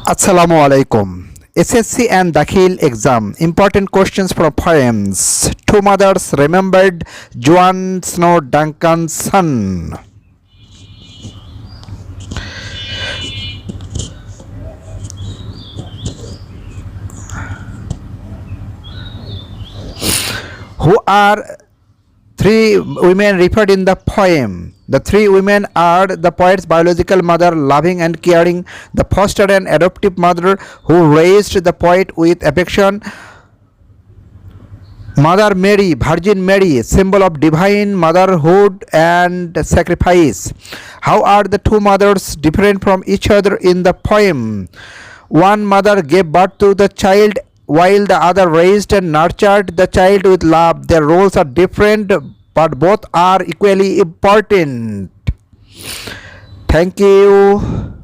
Assalamu alaikum. SSC and Dakhil exam. Important questions from poems. Two mothers remembered Joan Snow Duncan's son. Who are three women referred in the poem? The three women are the poet's biological mother, loving and caring, the foster and adoptive mother who raised the poet with affection, Mother Mary, Virgin Mary, symbol of divine motherhood and sacrifice. How are the two mothers different from each other in the poem? One mother gave birth to the child while the other raised and nurtured the child with love. Their roles are different but both are equally important. Thank you.